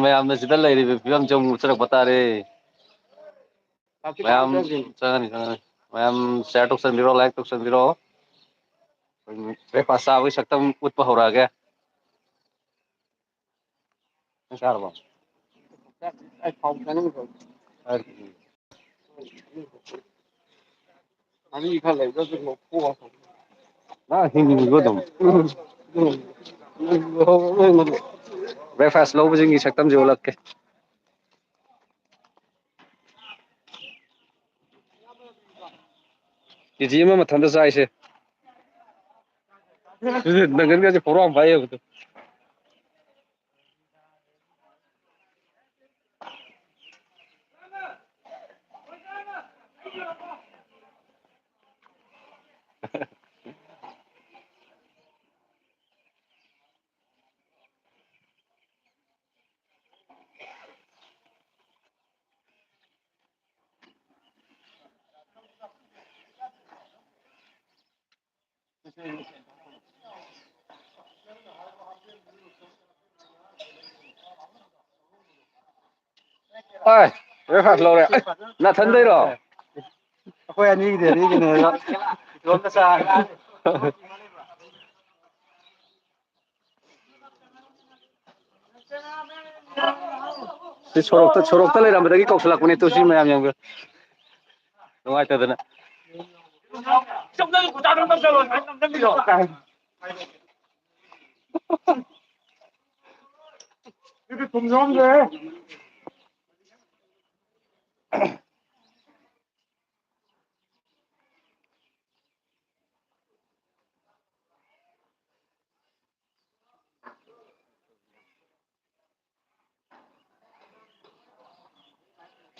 ꯃꯌꯥꯝꯅ ꯁꯤꯗ ꯂꯩꯔꯤꯕ ꯐꯤꯕꯝꯁꯦ ꯑꯃꯨꯛ ꯎꯠꯆꯔꯛꯄ ꯇꯥꯔꯦ ꯃꯌꯥꯝ ꯆꯪꯉꯅꯤ ꯃꯌꯥꯝ ꯁꯤꯌꯥꯔ ꯇꯧꯁꯟꯕꯤꯔꯣ ꯂꯥꯏꯛ ꯇꯧꯁꯟꯕꯤꯔꯣ ꯕ꯭ꯔꯦꯛꯐꯥꯁ ꯆꯥꯕꯒꯤ ꯁꯛꯇꯝ ꯎꯠꯄ ꯍꯧꯔꯛꯑꯒꯦ ꯆꯥꯛ ꯆꯥꯔꯕꯣ ꯑꯩ ꯊꯥꯎ ꯆꯥꯅꯤꯡꯗ꯭ꯔꯕ ꯉꯥꯔꯤ ꯈꯔ ꯂꯩꯕ꯭ꯔꯥ ꯂꯧꯊꯣꯛꯑꯒ ꯅꯪ ꯍꯤꯡꯉꯤꯕꯣ ꯑꯗꯨꯝ ꯕ꯭ꯔꯦꯛꯐꯥꯁ ꯂꯧꯕꯁꯤꯡꯒꯤ ꯁꯛꯇꯝꯁꯦ ꯎꯠꯂꯛꯀꯦ ꯀꯦꯖꯤ ꯑꯃ ꯃꯊꯟꯇ ꯆꯥꯏꯁꯦ ꯅꯪꯒꯟꯒꯁꯦ ꯄꯨꯔꯥ ꯄꯥꯏ ꯌꯦꯡꯉꯨ ꯇꯨ ꯑꯣꯏ ꯕ꯭ꯔꯦꯛꯐꯥꯁ ꯂꯧꯔꯦ ꯅꯊꯟꯗꯩꯔꯣ ꯑꯩꯈꯣꯏ ꯑꯅꯤꯒꯤꯅꯦ ꯏꯇꯣꯝꯇ ꯆꯥꯔꯦ ꯁꯣꯔꯣꯛꯇ ꯂꯩꯔꯝꯕꯗꯒꯤ ꯀꯧꯁꯤꯜꯂꯛꯄꯅꯦ ꯇꯨ ꯁꯤ ꯃꯌꯥꯝ ꯌꯦꯡꯉꯨ ꯅꯨꯡꯉꯥꯏꯇꯗꯅ ꯁꯤꯗꯤ ꯊꯨꯝ ꯌꯥꯎꯔꯝꯗ꯭ꯔꯦꯍꯦ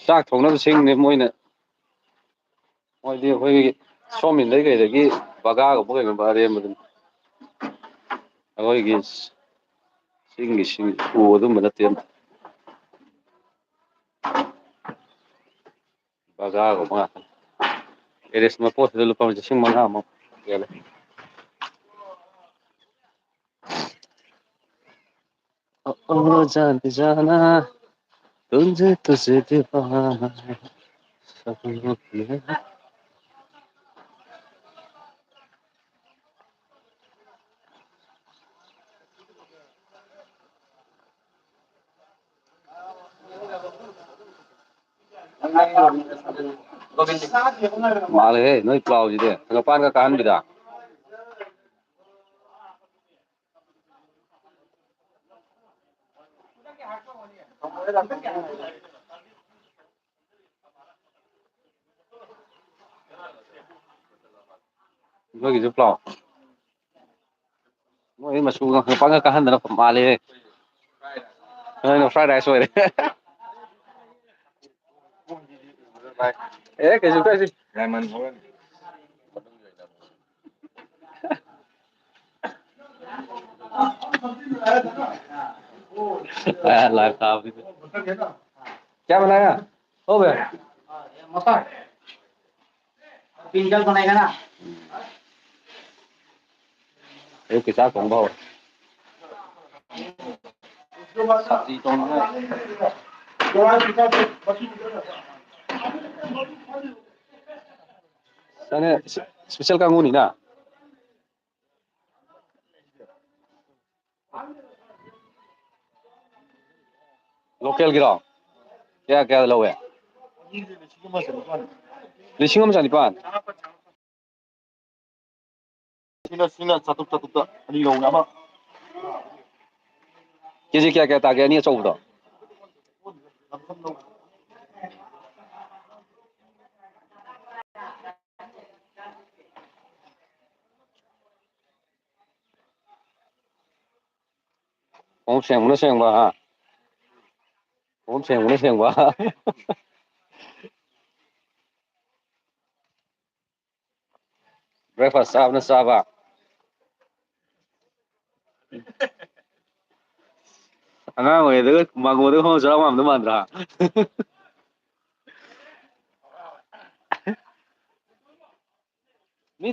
ꯆꯥꯛ ꯊꯣꯡꯅꯕ ꯁꯤꯡꯅꯤ ꯃꯣꯏꯗꯤ ꯑꯩꯈꯣꯏꯒꯤ ꯁꯣꯃꯤꯟꯗꯒꯤ ꯀꯩꯗꯒꯤ ꯕꯒꯥꯒꯨꯝꯕ ꯀꯩꯒꯨꯝꯕ ꯑꯔꯦꯝꯕꯗꯨꯅꯤ ꯑꯩꯈꯣꯏꯒꯤ ꯆꯤꯡꯒꯤ ꯎ ꯑꯗꯨꯝꯕ ꯅꯠꯇꯦ ꯕꯒꯥꯒꯨꯝꯕ ꯉꯥꯛꯇꯅꯤ ꯑꯦꯔꯦꯁ ꯃꯄꯣꯠꯁꯤꯗ ꯂꯨꯄꯥ 5,000 ꯍꯦꯜꯂꯦ ꯑꯣ ꯖꯥꯅꯤ ꯖꯥꯅꯥ ꯇꯨझे दीवाना ꯃꯥꯜꯂꯦꯍꯦ ꯅꯣꯏ ꯄ꯭ꯂꯥꯎꯁꯤꯗꯤ ꯍꯪꯒꯄꯥꯟꯒ ꯀꯥꯍꯟꯕꯤꯗ ꯅꯣꯏꯒꯤꯁꯨ ꯄ꯭ꯂꯥꯎ ꯃꯣꯏ ꯃꯆꯨꯒ ꯍꯪꯒꯄꯥꯟꯒ ꯀꯥꯍꯟꯗꯅ ꯃꯥꯜꯂꯦꯍꯦ ꯅꯣꯏꯅ ꯐ꯭ꯔꯥꯏ ꯔꯥꯏꯁ ꯑꯣꯏꯔꯦ ꯀꯩꯁꯨ ꯀꯥꯏꯗꯦ क्या बनाया हो गया मसाला पिंजल बनाएगा ना अयुक्ꯀꯤ ꯆꯥꯛ ꯊꯣꯡꯕ ꯍꯧꯔꯦ ꯁꯥꯇꯤ ꯏꯁꯄꯤꯁꯦꯜ ꯀꯥꯡꯕꯨꯅꯤꯅ ꯂꯣꯀꯦꯜꯒꯤꯔꯣ ꯀꯌꯥ ꯂꯧꯋꯦ 1,100,000 ꯁꯤꯅ ꯆꯥꯇ꯭ꯔꯨꯛꯇ ꯑꯅꯤ ꯂꯧꯅꯦ ꯑꯃ ꯀꯦꯖꯤ ꯀꯌꯥ ꯇꯥꯒꯦ ꯑꯅꯤ ꯑꯆꯧꯕꯗꯣ ꯈꯣꯡꯎꯞ ꯁꯦꯡꯕꯅ ꯁꯦꯡꯕ ꯈꯣꯡꯎꯞ ꯁꯦꯡꯕꯅ ꯁꯦꯡꯕ ꯕ꯭ꯔꯦꯛꯐꯥꯁ ꯆꯥꯕꯅ ꯆꯥꯕ ꯑꯉꯥꯡ ꯑꯣꯏꯔꯤꯉꯩꯗꯒ ꯃꯥꯡꯒꯣꯟꯗꯒ ꯐꯝꯃ ꯆꯔꯥ ꯋꯥꯟꯕꯗꯣ ꯃꯥꯟꯗ꯭ꯔꯥ ꯃꯤ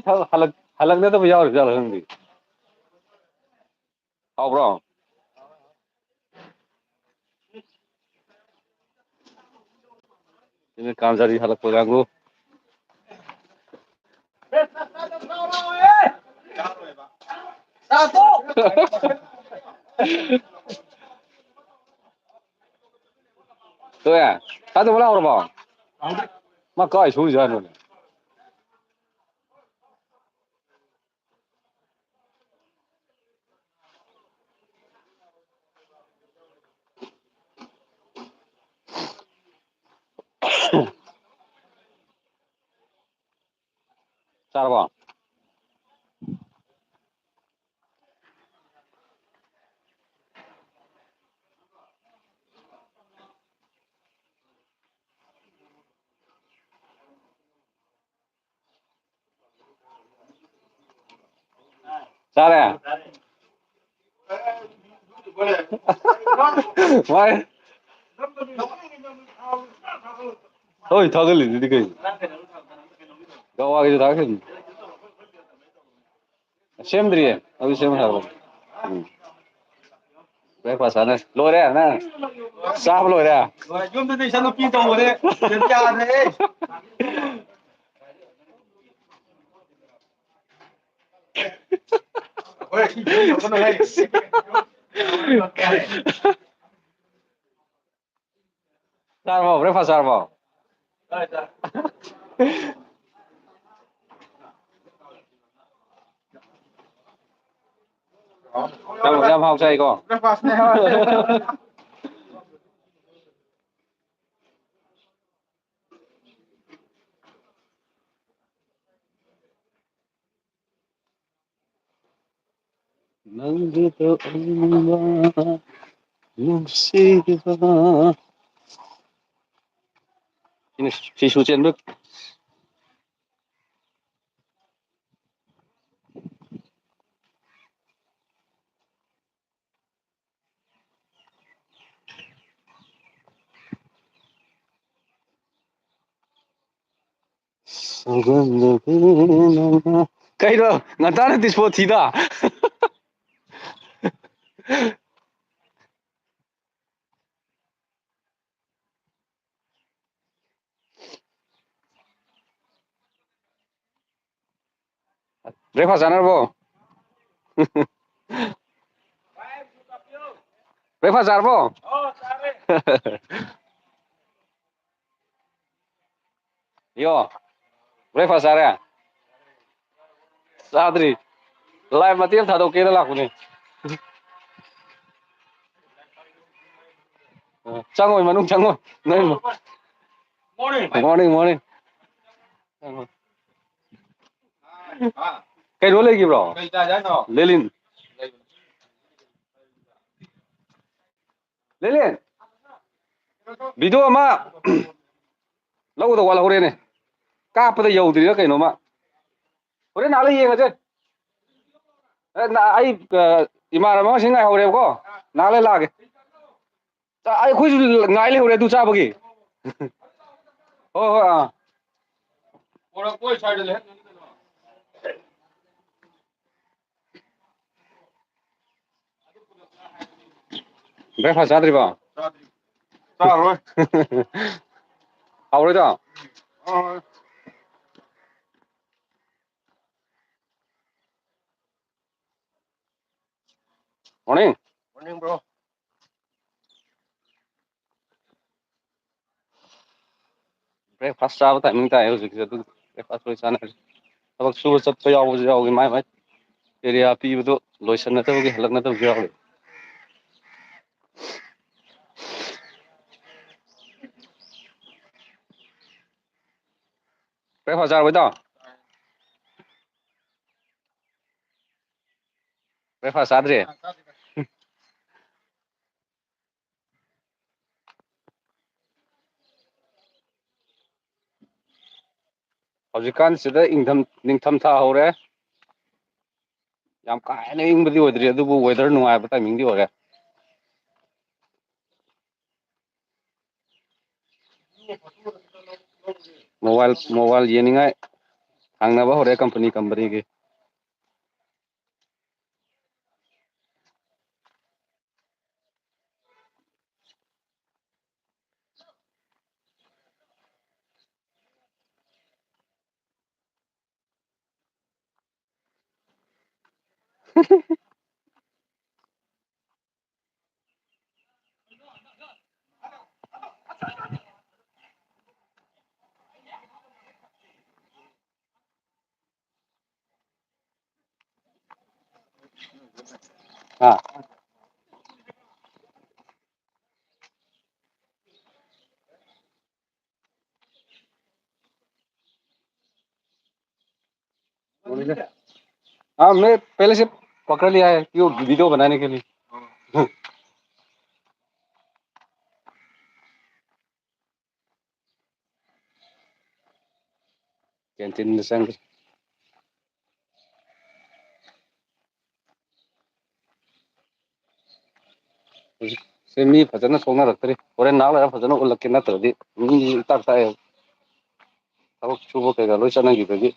ꯍꯜꯂꯛꯅꯗꯕ ꯌꯥꯎꯔꯤꯖꯥꯠꯂ ꯈꯪꯗꯦ ꯍꯥꯎꯕ꯭ꯔꯣ ꯀꯥꯝꯖꯥꯔꯤ ꯍꯜꯂꯛꯄ ꯀꯥꯡꯕꯨ ꯇꯣꯛꯑꯦ ꯇꯥꯗꯕ ꯂꯥꯛꯎꯔꯕꯣ ꯃꯥ ꯀꯥꯏ ꯁꯣꯏꯔꯤꯖꯥꯠꯅꯣꯅꯦ ꯆꯥꯔꯕꯣ ꯆꯥꯔꯦ ꯋꯥꯏ ꯍꯣꯏ ꯊꯥꯒꯠꯂꯤꯗꯨꯗꯤ ꯀꯩꯅꯣ ꯒꯋꯥꯒꯤꯁꯨ ꯊꯥꯒꯠꯈꯤꯕꯅꯤ ꯁꯦꯝꯗ꯭ꯔꯤꯌꯦ ꯑꯗꯨ ꯁꯦꯝ ꯍꯥꯏꯕꯅꯤ ꯕ꯭ꯔꯦꯛꯐꯥꯁ ꯆꯥꯅꯔꯤ ꯂꯣꯏꯔꯦ ꯅꯪ ꯆꯥꯕ ꯂꯣꯏꯔꯦ ꯌꯨꯝꯗꯗꯤ ꯏꯆꯟꯅꯨꯄꯤ ꯇꯧꯕꯅꯦ ꯌꯥꯗ꯭ꯔꯦꯍꯦ ꯆꯥꯔꯕꯣ ꯕ꯭ꯔꯦꯛꯐꯥꯁ ꯆꯥꯔꯕꯣ ꯌꯥꯝ ꯍꯥꯎ ꯆꯥꯏꯀꯣ ꯅꯪꯒꯤꯗ ꯑꯩꯅ ꯅꯨꯡꯁꯤꯕ ꯐꯤꯁꯨ ꯆꯦꯟꯕ ꯀꯩꯅꯣ ꯉꯟꯇꯥꯅ ꯗꯤꯁꯄꯣ ꯊꯤꯗ ꯕ꯭ꯔꯦꯛꯐꯥꯁ ꯆꯥꯅꯔꯕꯣ ꯕ꯭ꯔꯦꯛꯐꯥꯁ ꯆꯥꯔꯕꯣ ꯌꯣ ꯕ꯭ꯔꯦꯛꯐꯥꯁ ꯆꯥꯔꯦ ꯆꯥꯗ꯭ꯔꯤ ꯂꯥꯏꯚ ꯃꯇꯦꯛ ꯑꯃ ꯊꯥꯗꯣꯛꯀꯦꯅ ꯂꯥꯛꯄꯅꯦ ꯆꯪꯉꯣꯏ ꯃꯅꯨꯡ ꯆꯪꯉꯣꯏ ꯅꯣꯏ ꯃꯣꯔꯅꯤꯡ ꯃꯣꯔꯅꯤꯡ ꯀꯩꯅꯣ ꯂꯩꯈꯤꯕ꯭ꯔꯣ ꯂꯦꯂꯤꯟ ꯂꯦꯂꯤꯟ ꯚꯤꯗꯤꯑꯣ ꯑꯃ ꯂꯧꯒꯗꯧ ꯋꯥꯠꯍꯧꯔꯦꯅꯦ ꯀꯥꯞꯄꯗ ꯌꯧꯗ꯭ꯔꯤꯔꯥ ꯀꯩꯅꯣꯝꯃ ꯍꯣꯔꯦꯟ ꯉꯥꯏꯍꯥꯛ ꯂꯩꯔ ꯌꯦꯡꯉꯁꯦ ꯑꯩ ꯏꯃꯥꯟꯅꯕ ꯑꯃꯁꯤ ꯉꯥꯏꯍꯧꯔꯦꯕꯀꯣ ꯉꯥꯏꯍꯥꯛ ꯂꯩꯔ ꯂꯥꯛꯑꯒꯦ ꯑꯩꯈꯣꯏꯁꯨ ꯉꯥꯏ ꯂꯩꯍꯧꯔꯦ ꯑꯗꯨ ꯆꯥꯕꯒꯤ ꯍꯣꯏ ꯍꯣꯏ ꯄꯣꯔꯛꯄ ꯁ꯭ꯋꯥꯏꯗ ꯕ꯭ꯔꯦꯛꯐꯥꯁ ꯆꯥꯗ꯭ꯔꯤꯕꯣ ꯆꯥꯔꯔꯣꯏ ꯍꯥꯎꯔꯣꯏꯗ ꯃꯣꯔꯅꯤꯡ ꯃꯣꯔꯅꯤꯡ ꯕ꯭ꯔꯣ ꯕ꯭ꯔꯦꯛꯐꯥꯁ ꯆꯥꯕ ꯇꯥꯏꯃꯤꯡ ꯇꯥꯏꯌꯦ ꯍꯧꯖꯤꯛꯁꯦ ꯑꯗꯨ ꯕ꯭ꯔꯦꯛꯐꯥꯁ ꯂꯣꯏ ꯆꯥꯅꯔꯤ ꯊꯕꯛ ꯁꯨꯕ ꯆꯠꯄ ꯌꯥꯎꯕꯁꯨ ꯌꯥꯎꯏ ꯃꯥꯏ ꯃꯥꯏ ꯑꯦꯔꯤꯌꯥ ꯄꯤꯕꯗꯣ ꯂꯣꯏꯁꯤꯟꯅꯗꯕꯒꯤ ꯍꯜꯂꯛꯅꯗꯕꯁꯨ ꯌꯥꯎꯏ ꯕ꯭ꯔꯦꯛꯐꯥꯁ ꯆꯥꯔꯕꯣ ꯏꯇꯥꯎ ꯕ꯭ꯔꯦꯛꯐꯥꯁ ꯆꯥꯗ꯭ꯔꯤ ꯍꯧꯖꯤꯛꯀꯥꯟꯁꯤꯗ ꯅꯤꯡꯊꯝꯊꯥ ꯍꯧꯔꯦ ꯌꯥꯝ ꯀꯥ ꯍꯦꯟꯅ ꯏꯪꯕꯗꯤ ꯑꯣꯏꯗ꯭ꯔꯤ ꯑꯗꯨꯕꯨ ꯋꯦꯗꯔ ꯅꯨꯡꯉꯥꯏꯕ ꯇꯥꯏꯃꯤꯡꯗꯤ ꯑꯣꯏꯔꯦ ꯃꯣꯕꯥꯏꯜ ꯌꯦꯡꯅꯤꯡꯉꯥꯏ ꯍꯪꯅꯕ ꯍꯧꯔꯛꯑꯦ ꯀꯝꯄꯅꯤꯒꯤ हाँ हाँ मैं पहले से पकड़ लिया है कि वो वीडियो बनाने के लिए। कैंटीन में संग से मी फजन सोना रखते और नाल फजन उल्लक नत्रदी मी ताक ताए थबक सुबह कई लोई चनगी